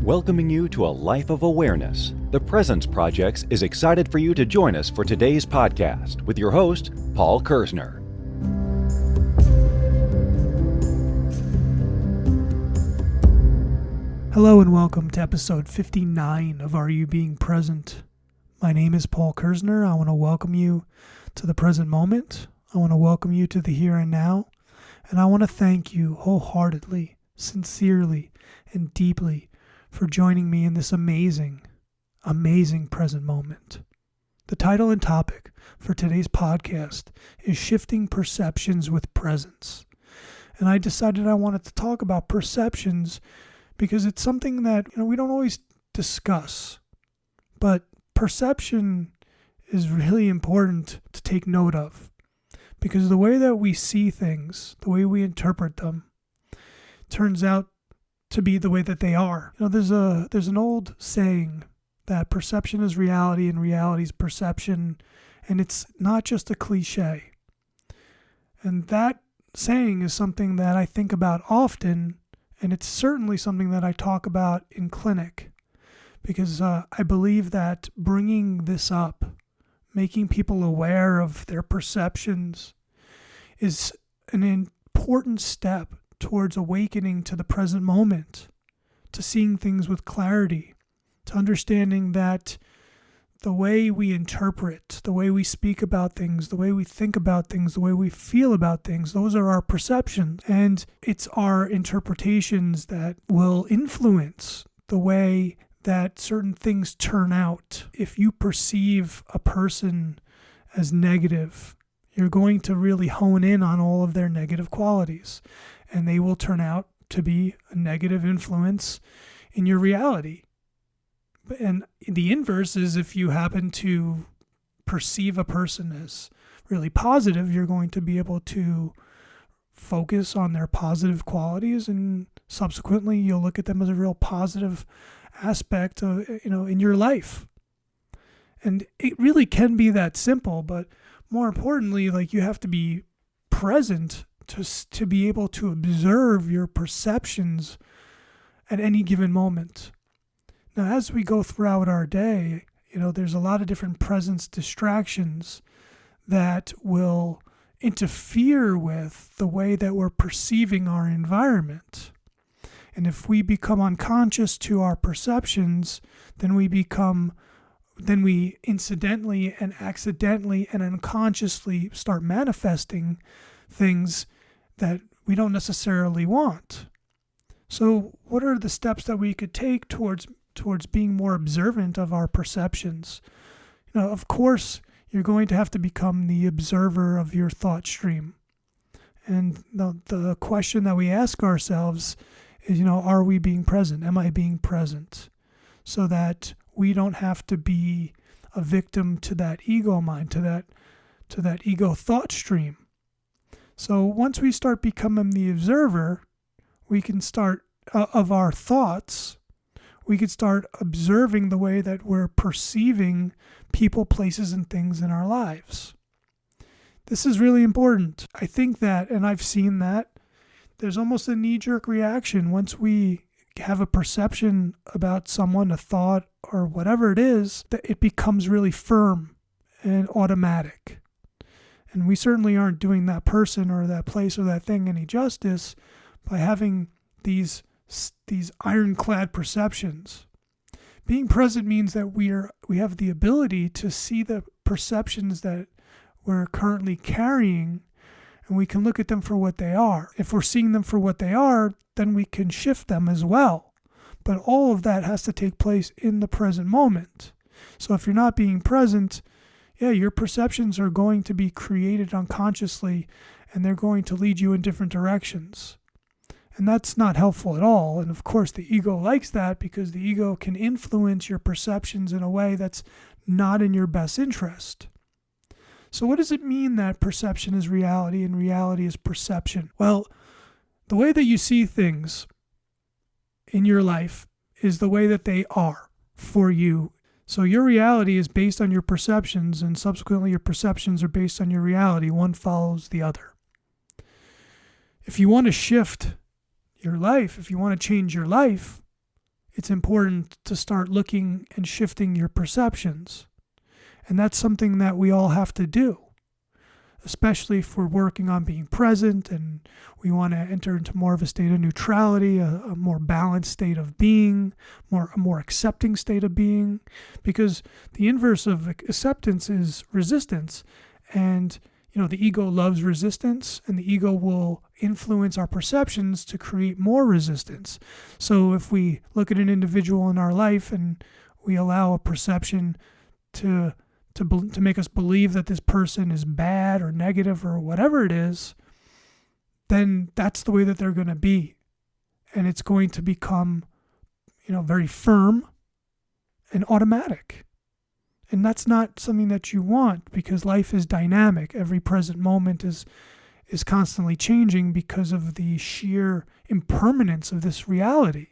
Welcoming you to a life of awareness, the Presence Project is excited for you to join us for today's podcast with your host, Paul Kerzner. Hello and welcome to episode 59 of Are You Being Present? My name is Paul Kerzner. I want to welcome you to the present moment. I want to welcome you to the here and now. And I want to thank you wholeheartedly, sincerely, and deeply for joining me in this amazing present moment. The title and topic for today's podcast is Shifting Perceptions with Presence. And I decided I wanted to talk about perceptions because it's something that we don't always discuss. But perception is really important to take note of, because the way that we see things, the way we interpret them, turns out to be the way that they are. There's an old saying that perception is reality and reality is perception, and it's not just a cliche. And that saying is something that I think about often, and it's certainly something that I talk about in clinic, because I believe that bringing this up, making people aware of their perceptions, is an important step towards awakening to the present moment, to seeing things with clarity, to understanding that the way we interpret, the way we speak about things, the way we think about things, the way we feel about things, those are our perceptions. And it's our interpretations that will influence the way that certain things turn out. If you perceive a person as negative, you're going to really hone in on all of their negative qualities, and they will turn out to be a negative influence in your reality. And the inverse is, if you happen to perceive a person as really positive, you're going to be able to focus on their positive qualities, and subsequently you'll look at them as a real positive aspect of, in your life. And it really can be that simple, but more importantly, you have to be present to be able to observe your perceptions at any given moment. Now, as we go throughout our day, there's a lot of different presence distractions that will interfere with the way that we're perceiving our environment. And if we become unconscious to our perceptions, then we incidentally and accidentally and unconsciously start manifesting things that we don't necessarily want. So what are the steps that we could take towards being more observant of our perceptions? Of course, you're going to have to become the observer of your thought stream. And the question that we ask ourselves is, are we being present? Am I being present? So that we don't have to be a victim to that ego mind, to that ego thought stream. So once we start becoming the observer, we can start of our thoughts, we could start observing the way that we're perceiving people, places, and things in our lives. This is really important. I think that, and I've seen that, there's almost a knee-jerk reaction once we have a perception about someone, a thought, or whatever it is, that it becomes really firm and automatic. And we certainly aren't doing that person or that place or that thing any justice by having these ironclad perceptions. Being present means that we have the ability to see the perceptions that we're currently carrying, and we can look at them for what they are. If we're seeing them for what they are, then we can shift them as well. But all of that has to take place in the present moment. So if you're not being present, your perceptions are going to be created unconsciously, and they're going to lead you in different directions. And that's not helpful at all. And of course, the ego likes that, because the ego can influence your perceptions in a way that's not in your best interest. So what does it mean that perception is reality and reality is perception? Well, the way that you see things in your life is the way that they are for you. So your reality is based on your perceptions, and subsequently your perceptions are based on your reality. One follows the other. If you want to shift your life, if you want to change your life, it's important to start looking and shifting your perceptions. And that's something that we all have to do, especially if we're working on being present and we want to enter into more of a state of neutrality, a more balanced state of being, a more accepting state of being, because the inverse of acceptance is resistance. And the ego loves resistance, and the ego will influence our perceptions to create more resistance. So if we look at an individual in our life and we allow a perception to make us believe that this person is bad or negative or whatever it is, then that's the way that they're going to be. And it's going to become, very firm and automatic. And that's not something that you want, because life is dynamic. Every present moment is constantly changing because of the sheer impermanence of this reality.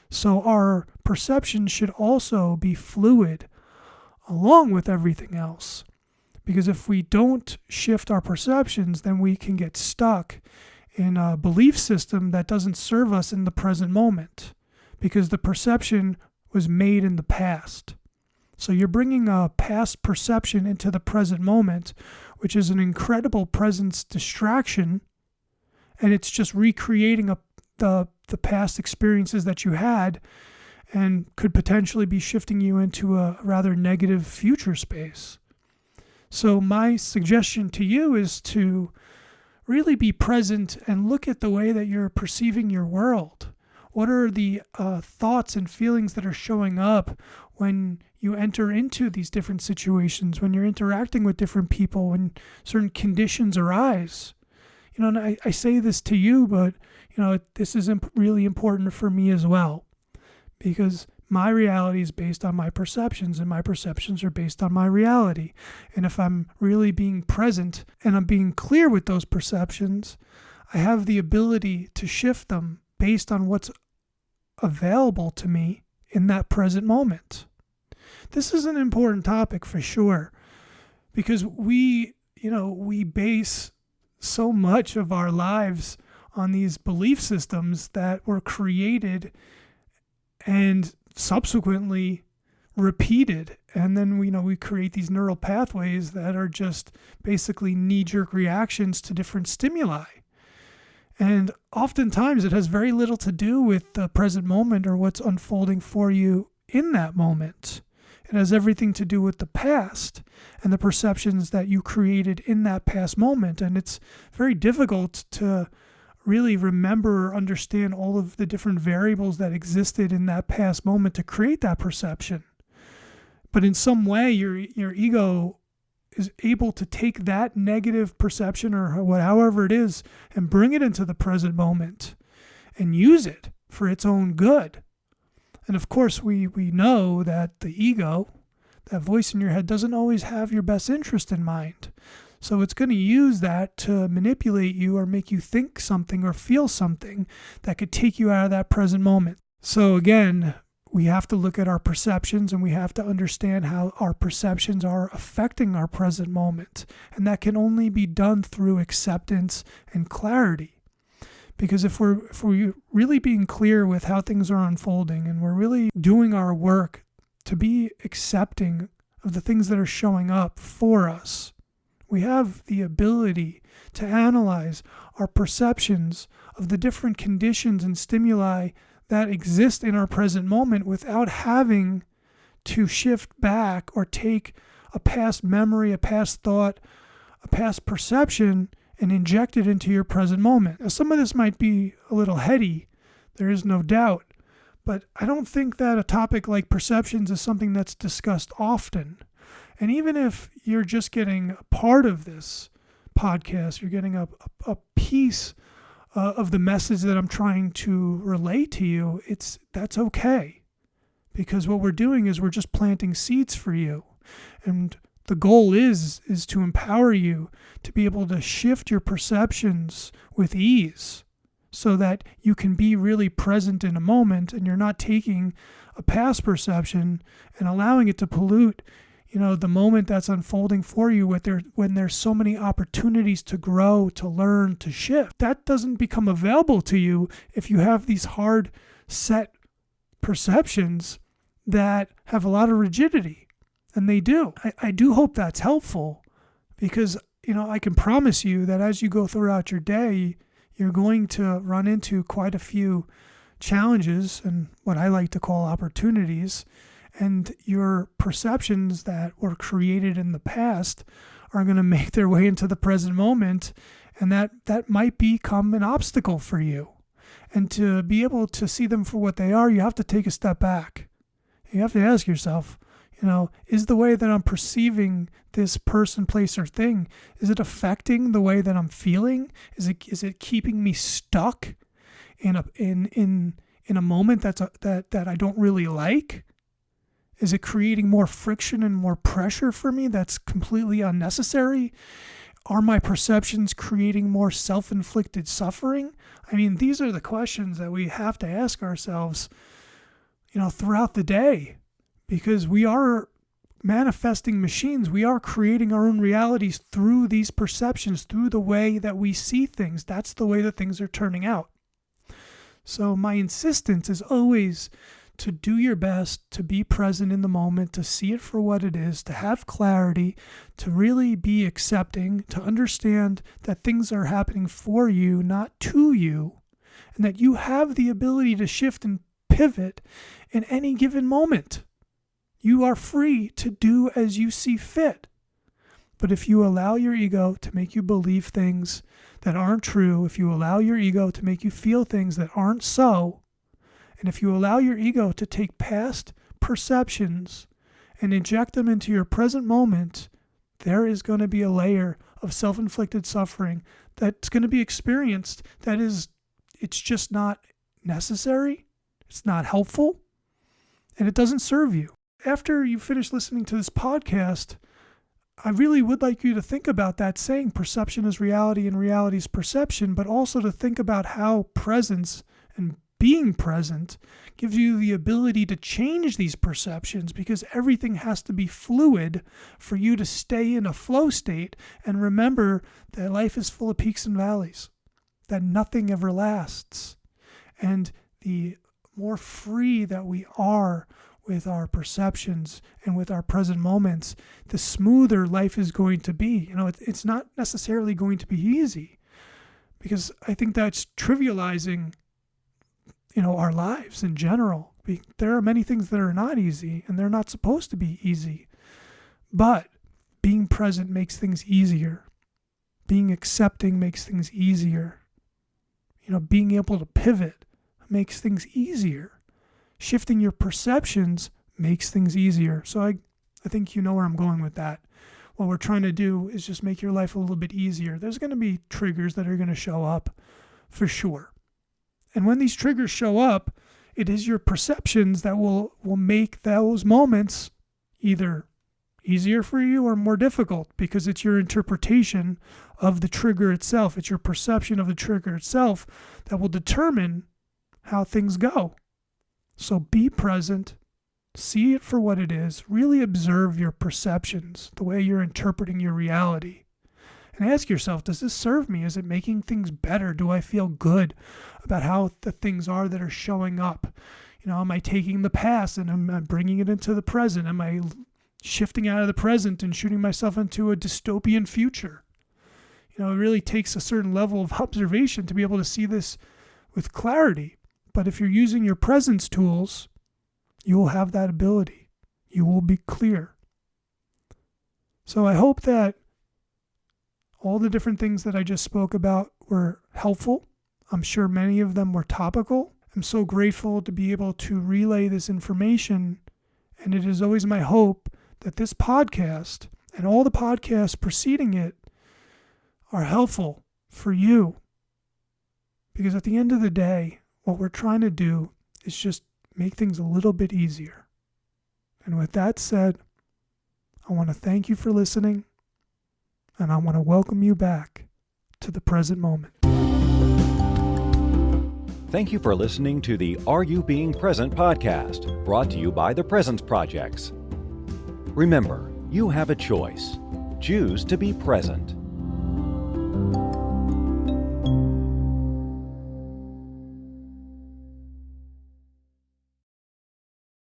So our perception should also be fluid along with everything else. Because if we don't shift our perceptions, then we can get stuck in a belief system that doesn't serve us in the present moment, because the perception was made in the past. So you're bringing a past perception into the present moment, which is an incredible presence distraction, and it's just recreating the past experiences that you had, and could potentially be shifting you into a rather negative future space. So my suggestion to you is to really be present and look at the way that you're perceiving your world. What are the thoughts and feelings that are showing up when you enter into these different situations, when you're interacting with different people, when certain conditions arise? And I say this to you, but this is really important for me as well, because my reality is based on my perceptions, and my perceptions are based on my reality. And if I'm really being present and I'm being clear with those perceptions, I have the ability to shift them based on what's available to me in that present moment. This is an important topic for sure, because we base so much of our lives on these belief systems that were created and subsequently repeated. And then we create these neural pathways that are just basically knee-jerk reactions to different stimuli. And oftentimes it has very little to do with the present moment or what's unfolding for you in that moment. It has everything to do with the past and the perceptions that you created in that past moment. And it's very difficult to really remember or understand all of the different variables that existed in that past moment to create that perception. But in some way, your ego is able to take that negative perception or however it is and bring it into the present moment and use it for its own good. And of course, we know that the ego, that voice in your head, doesn't always have your best interest in mind. So it's going to use that to manipulate you or make you think something or feel something that could take you out of that present moment. So again, we have to look at our perceptions, and we have to understand how our perceptions are affecting our present moment. And that can only be done through acceptance and clarity. Because if we're really being clear with how things are unfolding, and we're really doing our work to be accepting of the things that are showing up for us, we have the ability to analyze our perceptions of the different conditions and stimuli that exist in our present moment without having to shift back or take a past memory, a past thought, a past perception, and inject it into your present moment. Now, some of this might be a little heady, there is no doubt, but I don't think that a topic like perceptions is something that's discussed often. And even if you're just getting a part of this podcast, you're getting a piece of the message that I'm trying to relate to you, that's okay. Because what we're doing is we're just planting seeds for you. And the goal is to empower you to be able to shift your perceptions with ease so that you can be really present in a moment, and you're not taking a past perception and allowing it to pollute the moment that's unfolding for you when there's so many opportunities to grow, to learn, to shift. That doesn't become available to you if you have these hard set perceptions that have a lot of rigidity, and they do. I do hope that's helpful, because, I can promise you that as you go throughout your day, you're going to run into quite a few challenges and what I like to call opportunities, and your perceptions that were created in the past are going to make their way into the present moment, and that might become an obstacle for you. And to be able to see them for what they are, you have to take a step back. You have to ask yourself, is the way that I'm perceiving this person, place, or thing, is it affecting the way that I'm feeling? Is it keeping me stuck in a moment that I don't really like? Is it creating more friction and more pressure for me that's completely unnecessary? Are my perceptions creating more self-inflicted suffering? I mean, these are the questions that we have to ask ourselves, throughout the day, because we are manifesting machines. We are creating our own realities through these perceptions, through the way that we see things. That's the way that things are turning out. So my insistence is always to do your best, to be present in the moment, to see it for what it is, to have clarity, to really be accepting, to understand that things are happening for you, not to you, and that you have the ability to shift and pivot in any given moment. You are free to do as you see fit. But if you allow your ego to make you believe things that aren't true, if you allow your ego to make you feel things that aren't so, and if you allow your ego to take past perceptions and inject them into your present moment, there is going to be a layer of self-inflicted suffering that's going to be experienced it's just not necessary, it's not helpful, and it doesn't serve you. After you finish listening to this podcast, I really would like you to think about that saying, perception is reality and reality is perception, but also to think about how presence and being present gives you the ability to change these perceptions, because everything has to be fluid for you to stay in a flow state and remember that life is full of peaks and valleys, that nothing ever lasts. And the more free that we are with our perceptions and with our present moments, the smoother life is going to be. It's not necessarily going to be easy, because I think that's trivializing, our lives in general. There are many things that are not easy, and they're not supposed to be easy. But being present makes things easier. Being accepting makes things easier. Being able to pivot makes things easier. Shifting your perceptions makes things easier. So I think you know where I'm going with that. What we're trying to do is just make your life a little bit easier. There's going to be triggers that are going to show up for sure. And when these triggers show up, it is your perceptions that will make those moments either easier for you or more difficult, because it's your interpretation of the trigger itself. It's your perception of the trigger itself that will determine how things go. So be present, see it for what it is, really observe your perceptions, the way you're interpreting your reality. And ask yourself, does this serve me? Is it making things better? Do I feel good about how the things are that are showing up? Am I taking the past and am I bringing it into the present? Am I shifting out of the present and shooting myself into a dystopian future? It really takes a certain level of observation to be able to see this with clarity. But if you're using your presence tools, you will have that ability. You will be clear. So I hope that all the different things that I just spoke about were helpful. I'm sure many of them were topical. I'm so grateful to be able to relay this information. And it is always my hope that this podcast and all the podcasts preceding it are helpful for you. Because at the end of the day, what we're trying to do is just make things a little bit easier. And with that said, I want to thank you for listening, and I want to welcome you back to the present moment. Thank you for listening to the Are You Being Present podcast, brought to you by the Presence Projects. Remember, you have a choice. Choose to be present.